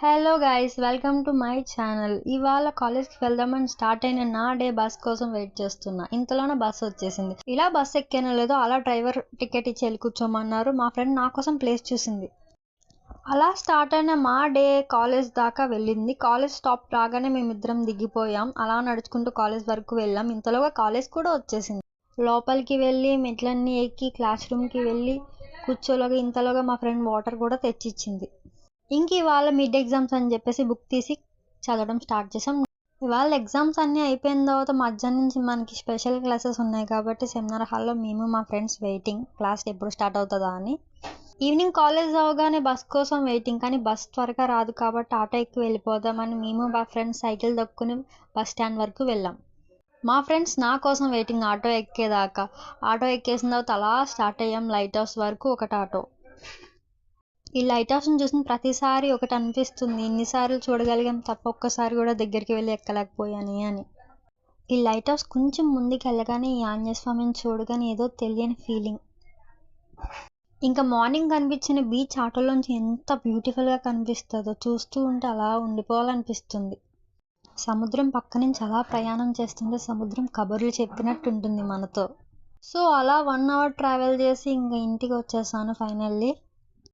Hello guys, welcome to my channel. ఇవాళ కాలేజ్కి వెళ్దామని స్టార్ట్ అయిన నా డే బస్ కోసం వెయిట్ చేస్తున్నా. ఇంతలోనే బస్ వచ్చేసింది. ఇలా బస్ ఎక్కానో లేదో అలా డ్రైవర్ టికెట్ ఇచ్చి వెళ్ళి కూర్చోమన్నారు. మా ఫ్రెండ్ నా కోసం ప్లేస్ చూసింది. అలా స్టార్ట్ అయిన మా డే కాలేజ్ దాకా వెళ్ళింది. కాలేజ్ స్టాప్ రాగానే మేమిద్దరం దిగిపోయాం. అలా నడుచుకుంటూ కాలేజ్ వరకు వెళ్ళాం. ఇంతలోగా కాలేజ్ కూడా వచ్చేసింది. లోపలికి వెళ్ళి మెట్లన్నీ ఎక్కి క్లాస్ రూమ్కి వెళ్ళి కూర్చోలోగా ఇంతలోగా మా ఫ్రెండ్ వాటర్ కూడా తెచ్చిచ్చింది. ఇంక ఇవాళ మిడ్ ఎగ్జామ్స్ అని చెప్పేసి బుక్ తీసి చదవడం స్టార్ట్ చేసాం. ఇవాళ ఎగ్జామ్స్ అన్నీ అయిపోయిన తర్వాత మధ్యాహ్నం నుంచి మనకి స్పెషల్ క్లాసెస్ ఉన్నాయి కాబట్టి సెమినార్ హాల్లో మేము మా ఫ్రెండ్స్ వెయిటింగ్ క్లాస్ ఎప్పుడు స్టార్ట్ అవుతుందా అని. ఈవినింగ్ కాలేజ్ అవగానే బస్ కోసం వెయిటింగ్, కానీ బస్ త్వరగా రాదు కాబట్టి ఆటో ఎక్కి వెళ్ళిపోదామని మేము మా ఫ్రెండ్స్ సైకిల్ దక్కుని బస్ స్టాండ్ వరకు వెళ్ళాం. మా ఫ్రెండ్స్ నా కోసం వెయిటింగ్ ఆటో ఎక్కేదాకా. ఆటో ఎక్కేసిన తర్వాత అలా స్టార్ట్ అయ్యాం లైట్ హౌస్ వరకు. ఒకటి ఆటో. ఈ లైట్ హౌస్ని చూసిన ప్రతిసారి ఒకటి అనిపిస్తుంది, ఇన్నిసార్లు చూడగలిగాం తప్ప ఒక్కసారి కూడా దగ్గరికి వెళ్ళి ఎక్కలేకపోయాను అని. ఈ లైట్ హౌస్ కొంచెం ముందుకు వెళ్ళగానే ఈ ఆంజనేయ స్వామిని చూడగానే ఏదో తెలియని ఫీలింగ్. ఇంకా మార్నింగ్ కనిపించిన బీచ్ ఆటోలోంచి ఎంత బ్యూటిఫుల్గా కనిపిస్తుందో, చూస్తూ ఉంటే అలా ఉండిపోవాలనిపిస్తుంది. సముద్రం పక్క నుంచి అలా ప్రయాణం చేస్తుంటే సముద్రం కబుర్లు చెప్పినట్టు ఉంటుంది మనతో. సో అలా 1 hour ట్రావెల్ చేసి ఇంకా ఇంటికి వచ్చేసాను ఫైనల్లీ.